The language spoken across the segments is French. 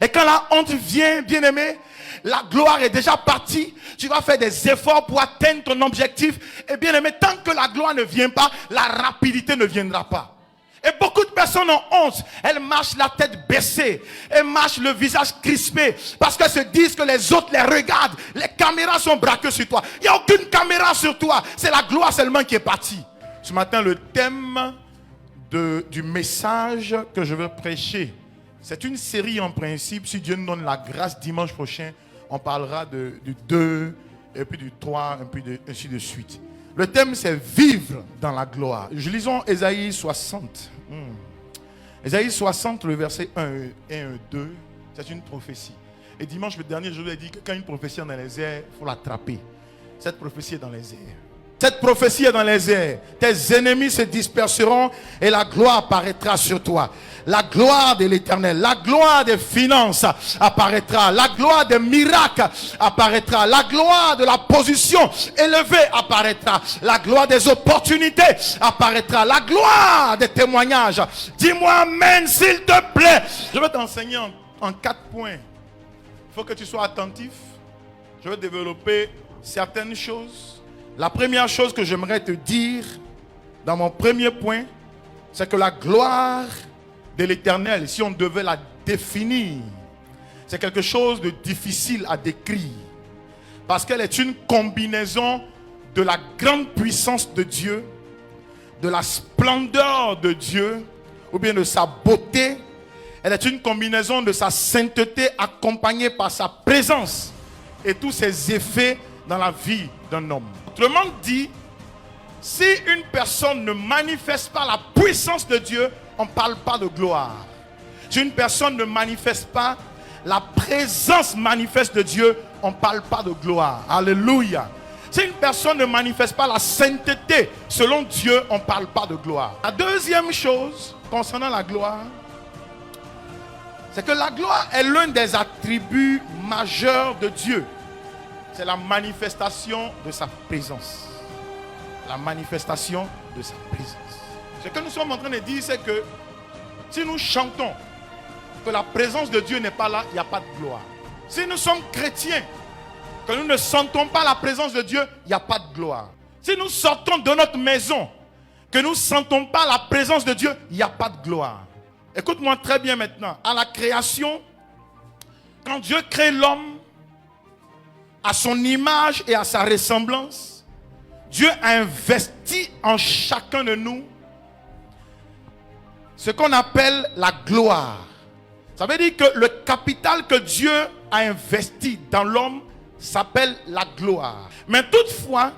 Et quand la honte vient, bien-aimé, la gloire est déjà partie. Tu vas faire des efforts pour atteindre ton objectif. Et bien-aimé, tant que la gloire ne vient pas, la rapidité ne viendra pas. Et beaucoup de personnes ont honte. Elles marchent la tête baissée. Elles marchent le visage crispé. Parce qu'elles se disent que les autres les regardent. Les caméras sont braquées sur toi. Il n'y a aucune caméra sur toi. C'est la gloire seulement qui est partie. Ce matin, le thème du message que je veux prêcher, c'est une série en principe. Si Dieu nous donne la grâce, dimanche prochain, on parlera du 2, et puis du 3, et puis ainsi de suite. Le thème, c'est vivre dans la gloire. Lisons Ésaïe 60. Ésaïe 60, le verset 1 et 2, c'est une prophétie. Et dimanche dernier, je vous ai dit que quand une prophétie est dans les airs, il faut l'attraper. Cette prophétie est dans les airs. Cette prophétie est dans les airs. Tes ennemis se disperseront et la gloire apparaîtra sur toi. La gloire de l'Éternel, la gloire des finances apparaîtra. La gloire des miracles apparaîtra. La gloire de la position élevée apparaîtra. La gloire des opportunités apparaîtra. La gloire des témoignages. Dis-moi amen s'il te plaît. Je vais t'enseigner en 4 points. Il faut que tu sois attentif. Je vais développer certaines choses. La première chose que j'aimerais te dire dans mon premier point, c'est que la gloire de l'Éternel, si on devait la définir, c'est quelque chose de difficile à décrire. Parce qu'elle est une combinaison de la grande puissance de Dieu, de la splendeur de Dieu, ou bien de sa beauté. Elle est une combinaison de sa sainteté accompagnée par sa présence et tous ses effets dans la vie d'un homme. Autrement dit, si une personne ne manifeste pas la puissance de Dieu, on ne parle pas de gloire. Si une personne ne manifeste pas la présence manifeste de Dieu, on ne parle pas de gloire. Alléluia. Si une personne ne manifeste pas la sainteté selon Dieu, on ne parle pas de gloire. La deuxième chose concernant la gloire, c'est que la gloire est l'un des attributs majeurs de Dieu. C'est la manifestation de sa présence. La manifestation de sa présence. Ce que nous sommes en train de dire, c'est que si nous chantons que la présence de Dieu n'est pas là, il n'y a pas de gloire. Si nous sommes chrétiens, que nous ne sentons pas la présence de Dieu, il n'y a pas de gloire. Si nous sortons de notre maison, que nous ne sentons pas la présence de Dieu, il n'y a pas de gloire. Écoute-moi très bien maintenant. À la création, quand Dieu crée l'homme, à son image et à sa ressemblance, Dieu a investi en chacun de nous ce qu'on appelle la gloire. Ça veut dire que le capital que Dieu a investi dans l'homme s'appelle la gloire. Mais toutefois,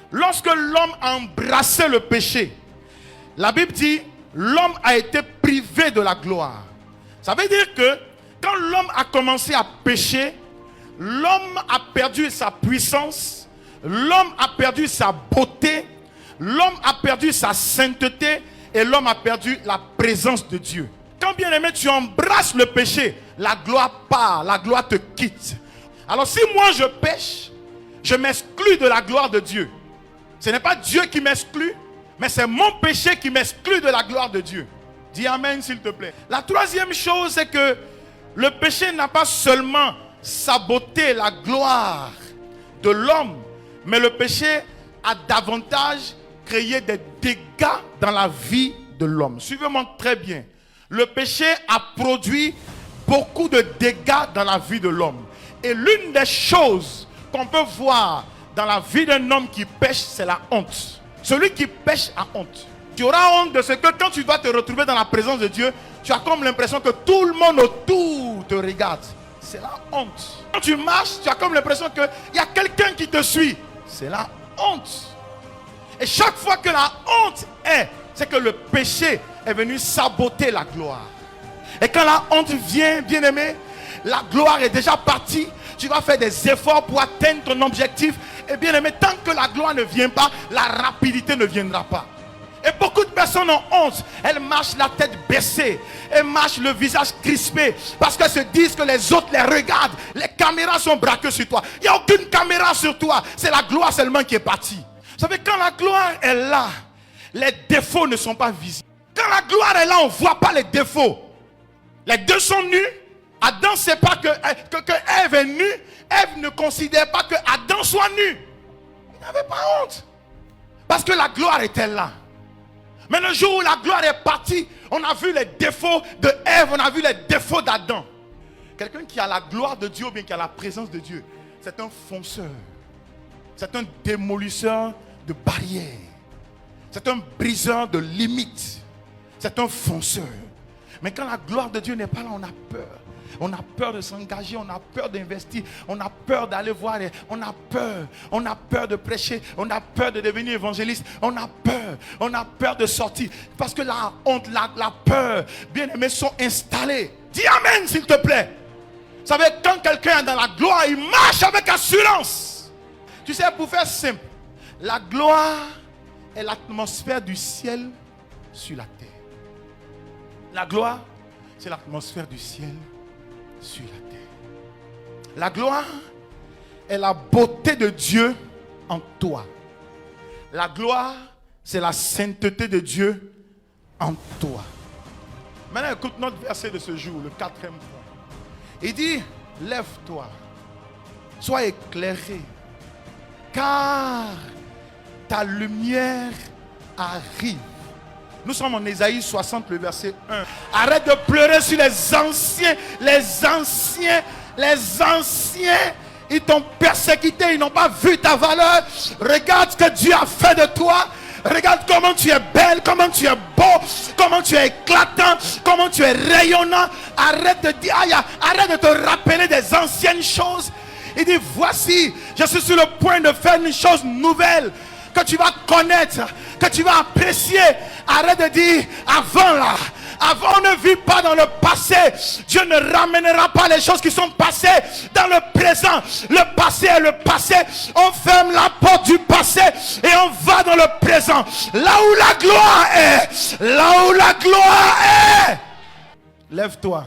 lorsque l'homme a embrassé le péché, la Bible dit l'homme a été privé de la gloire. Ça veut dire que quand l'homme a commencé à pécher, l'homme a perdu sa puissance, l'homme a perdu sa beauté, l'homme a perdu sa sainteté et l'homme a perdu la présence de Dieu. Quand bien aimé tu embrasses le péché, la gloire part, la gloire te quitte. Alors si moi je pêche, je m'exclus de la gloire de Dieu. Ce n'est pas Dieu qui m'exclut, mais c'est mon péché qui m'exclut de la gloire de Dieu. Dis amen s'il te plaît. La troisième chose, c'est que le péché n'a pas seulement saboté la gloire de l'homme, mais le péché a davantage créé des dégâts dans la vie de l'homme. Suivez-moi très bien. Le péché a produit beaucoup de dégâts dans la vie de l'homme. Et l'une des choses qu'on peut voir dans la vie d'un homme qui pêche, c'est la honte. Celui qui pêche a honte. Tu auras honte de ce que quand tu vas te retrouver dans la présence de Dieu, tu as comme l'impression que tout le monde autour te regarde. C'est la honte. Quand tu marches, tu as comme l'impression qu'il y a quelqu'un qui te suit. C'est la honte. Et chaque fois que la honte est, c'est que le péché est venu saboter la gloire. Et quand la honte vient, bien-aimé, la gloire est déjà partie. Tu vas faire des efforts pour atteindre ton objectif. Et bien-aimé, tant que la gloire ne vient pas, la rapidité ne viendra pas. Et beaucoup de personnes ont honte. Elles marchent la tête baissée. Elles marchent le visage crispé. Parce qu'elles se disent que les autres les regardent. Les caméras sont braquées sur toi. Il n'y a aucune caméra sur toi. C'est la gloire seulement qui est partie. Vous savez, quand la gloire est là, les défauts ne sont pas visibles. Quand la gloire est là, on ne voit pas les défauts. Les deux sont nus. Adam sait pas que Ève est nue. Ève ne considère pas que Adam soit nu. Il n'avait pas honte. Parce que la gloire était là. Mais le jour où la gloire est partie, on a vu les défauts de Ève, on a vu les défauts d'Adam. Quelqu'un qui a la gloire de Dieu ou bien qui a la présence de Dieu, c'est un fonceur. C'est un démolisseur de barrières. C'est un briseur de limites. C'est un fonceur. Mais quand la gloire de Dieu n'est pas là, on a peur. On a peur de s'engager, on a peur d'investir, on a peur d'aller voir, on a peur de prêcher, on a peur de devenir évangéliste, on a peur de sortir. Parce que la honte, la peur, bien aimés, sont installés. Dis amen s'il te plaît. Vous savez, quand quelqu'un est dans la gloire, il marche avec assurance. Tu sais, pour faire simple, la gloire est l'atmosphère du ciel sur la terre. La gloire, c'est l'atmosphère du ciel sur la terre. La gloire est la beauté de Dieu en toi. La gloire, c'est la sainteté de Dieu en toi. Maintenant, écoute notre verset de ce jour, le 4e point. Il dit, lève-toi, sois éclairé, car ta lumière arrive. Nous sommes en Ésaïe 60, le verset 1. Arrête de pleurer sur les anciens. Ils t'ont persécuté, ils n'ont pas vu ta valeur. Regarde ce que Dieu a fait de toi. Regarde comment tu es belle, comment tu es beau, comment tu es éclatant, comment tu es rayonnant. Arrête de dire, arrête de te rappeler des anciennes choses. Il dit, voici, je suis sur le point de faire une chose nouvelle que tu vas connaître, que tu vas apprécier. Arrête de dire, avant on ne vit pas dans le passé. Dieu ne ramènera pas les choses qui sont passées dans le présent. Le passé est le passé. On ferme la porte du passé et on va dans le présent. Là où la gloire est. Là où la gloire est. Lève-toi.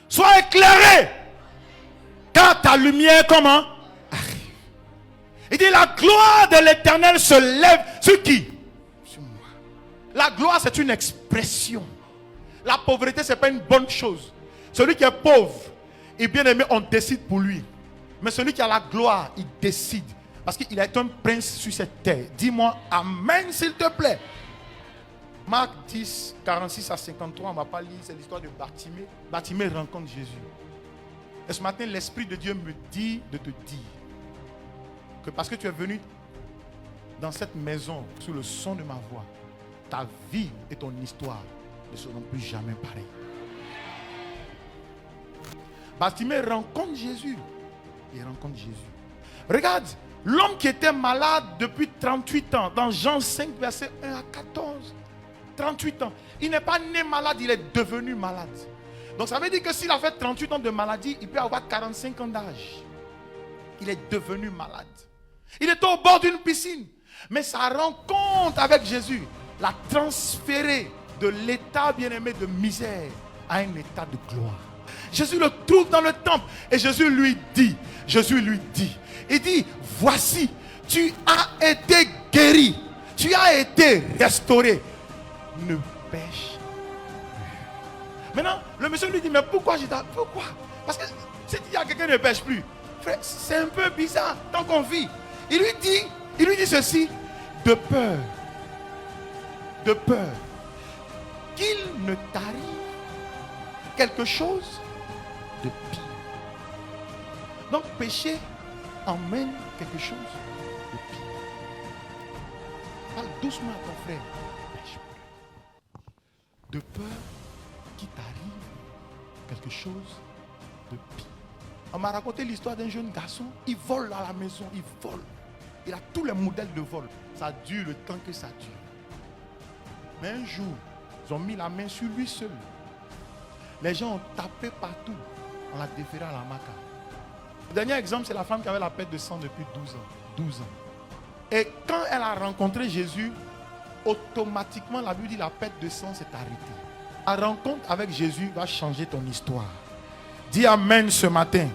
Sois éclairé. Car ta lumière, comment? Arrive. Il dit, la gloire de l'Éternel se lève sur qui? Sur moi. La gloire, c'est une expression. La pauvreté, ce n'est pas une bonne chose. Celui qui est pauvre et bien aimé, on décide pour lui. Mais celui qui a la gloire, il décide. Parce qu'il est un prince sur cette terre. Dis-moi amen s'il te plaît. Marc 10, 46 à 53, on ne va pas lire, c'est l'histoire de Bartimée. Bartimée rencontre Jésus. Et ce matin, l'Esprit de Dieu me dit de te dire que parce que tu es venu dans cette maison sous le son de ma voix, ta vie et ton histoire ne seront plus jamais pareilles. Bartimée rencontre Jésus. Il rencontre Jésus. Regarde, l'homme qui était malade depuis 38 ans, dans Jean 5, verset 1 à 14. 38 ans. Il n'est pas né malade, il est devenu malade. Donc ça veut dire que s'il a fait 38 ans de maladie, il peut avoir 45 ans d'âge. Il est devenu malade. Il était au bord d'une piscine. Mais sa rencontre avec Jésus l'a transféré de l'état bien-aimé de misère à un état de gloire. Jésus le trouve dans le temple et Jésus lui dit, il dit, voici, tu as été guéri, tu as été restauré. Ne pêche plus. Maintenant, le monsieur lui dit, mais pourquoi pourquoi? Parce que si il y a quelqu'un qui ne pêche plus, frère, c'est un peu bizarre tant qu'on vit. Il lui dit ceci, de peur qu'il ne t'arrive quelque chose de pire. Donc péché emmène quelque chose de pire. Parle doucement à ton frère. Pêche plus. De peur qu'il t'arrive quelque chose de pire. On m'a raconté l'histoire d'un jeune garçon. Il vole à la maison, il vole. Il a tous les modèles de vol. Ça dure le temps que ça dure. Mais un jour, ils ont mis la main sur lui seul. Les gens ont tapé partout. On l'a déféré à la maca. Le dernier exemple, c'est la femme qui avait la perte de sang depuis 12 ans. Et quand elle a rencontré Jésus, automatiquement, la Bible dit la perte de sang s'est arrêtée. La rencontre avec Jésus va changer ton histoire. Dis amen ce matin.